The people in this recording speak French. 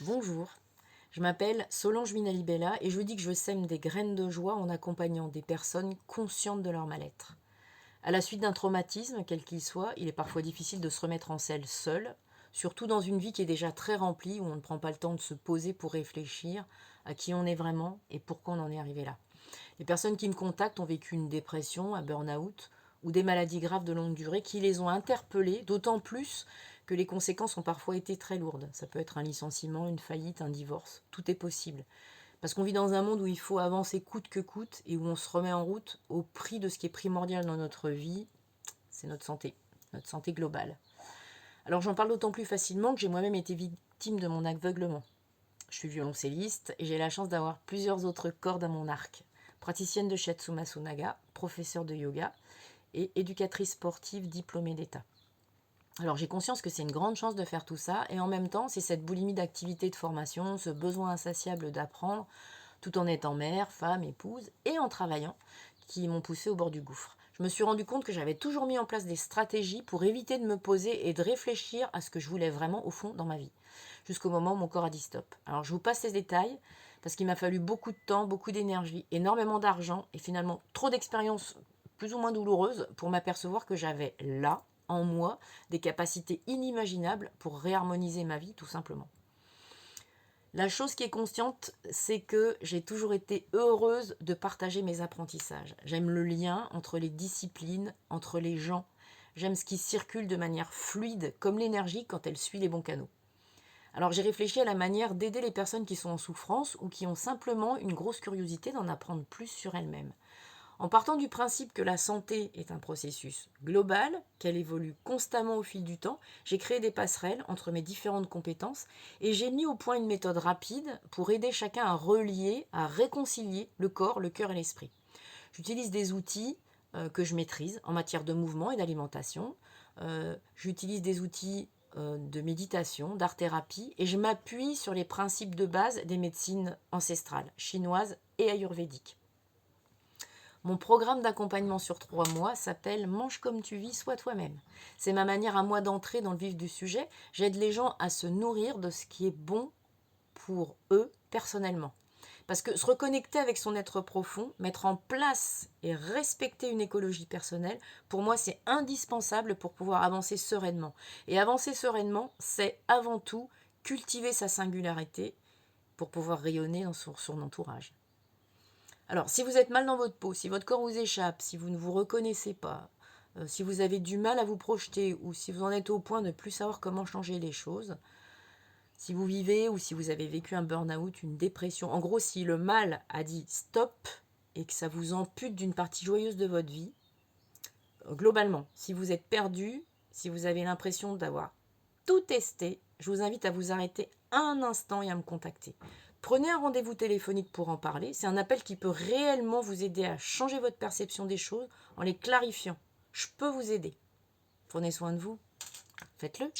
Bonjour, je m'appelle Solange Minalibella et je vous dis que je sème des graines de joie en accompagnant des personnes conscientes de leur mal-être. À la suite d'un traumatisme, quel qu'il soit, il est parfois difficile de se remettre en selle seul, surtout dans une vie qui est déjà très remplie, où on ne prend pas le temps de se poser pour réfléchir à qui on est vraiment et pourquoi on en est arrivé là. Les personnes qui me contactent ont vécu une dépression, un burn-out ou des maladies graves de longue durée qui les ont interpellées, d'autant plus que les conséquences ont parfois été très lourdes. Ça peut être un licenciement, une faillite, un divorce, tout est possible. Parce qu'on vit dans un monde où il faut avancer coûte que coûte et où on se remet en route au prix de ce qui est primordial dans notre vie, c'est notre santé globale. Alors j'en parle d'autant plus facilement que j'ai moi-même été victime de mon aveuglement. Je suis violoncelliste et j'ai la chance d'avoir plusieurs autres cordes à mon arc. Praticienne de Shiatsu Masunaga, professeure de yoga et éducatrice sportive diplômée d'État. Alors j'ai conscience que c'est une grande chance de faire tout ça et en même temps c'est cette boulimie d'activité de formation, ce besoin insatiable d'apprendre tout en étant mère, femme, épouse et en travaillant qui m'ont poussée au bord du gouffre. Je me suis rendu compte que j'avais toujours mis en place des stratégies pour éviter de me poser et de réfléchir à ce que je voulais vraiment au fond dans ma vie. Jusqu'au moment où mon corps a dit stop. Alors je vous passe ces détails parce qu'il m'a fallu beaucoup de temps, beaucoup d'énergie, énormément d'argent et finalement trop d'expériences plus ou moins douloureuses pour m'apercevoir que j'avais là, en moi, des capacités inimaginables pour réharmoniser ma vie tout simplement. La chose qui est consciente, c'est que j'ai toujours été heureuse de partager mes apprentissages. J'aime le lien entre les disciplines, entre les gens. J'aime ce qui circule de manière fluide, comme l'énergie quand elle suit les bons canaux. Alors j'ai réfléchi à la manière d'aider les personnes qui sont en souffrance ou qui ont simplement une grosse curiosité d'en apprendre plus sur elles-mêmes. En partant du principe que la santé est un processus global, qu'elle évolue constamment au fil du temps, j'ai créé des passerelles entre mes différentes compétences et j'ai mis au point une méthode rapide pour aider chacun à relier, à réconcilier le corps, le cœur et l'esprit. J'utilise des outils que je maîtrise en matière de mouvement et d'alimentation. J'utilise des outils de méditation, d'art-thérapie et je m'appuie sur les principes de base des médecines ancestrales, chinoises et ayurvédiques. Mon programme d'accompagnement sur 3 mois s'appelle Mange comme tu vis, sois toi-même. C'est ma manière à moi d'entrer dans le vif du sujet. J'aide les gens à se nourrir de ce qui est bon pour eux personnellement. Parce que se reconnecter avec son être profond, mettre en place et respecter une écologie personnelle, pour moi c'est indispensable pour pouvoir avancer sereinement. Et avancer sereinement, c'est avant tout cultiver sa singularité pour pouvoir rayonner dans son entourage. Alors, si vous êtes mal dans votre peau, si votre corps vous échappe, si vous ne vous reconnaissez pas, si vous avez du mal à vous projeter ou si vous en êtes au point de ne plus savoir comment changer les choses, si vous vivez ou si vous avez vécu un burn-out, une dépression, en gros, si le mal a dit stop et que ça vous ampute d'une partie joyeuse de votre vie, globalement, si vous êtes perdu, si vous avez l'impression d'avoir tout testé, je vous invite à vous arrêter un instant et à me contacter. Prenez un rendez-vous téléphonique pour en parler. C'est un appel qui peut réellement vous aider à changer votre perception des choses en les clarifiant. Je peux vous aider. Prenez soin de vous. Faites-le.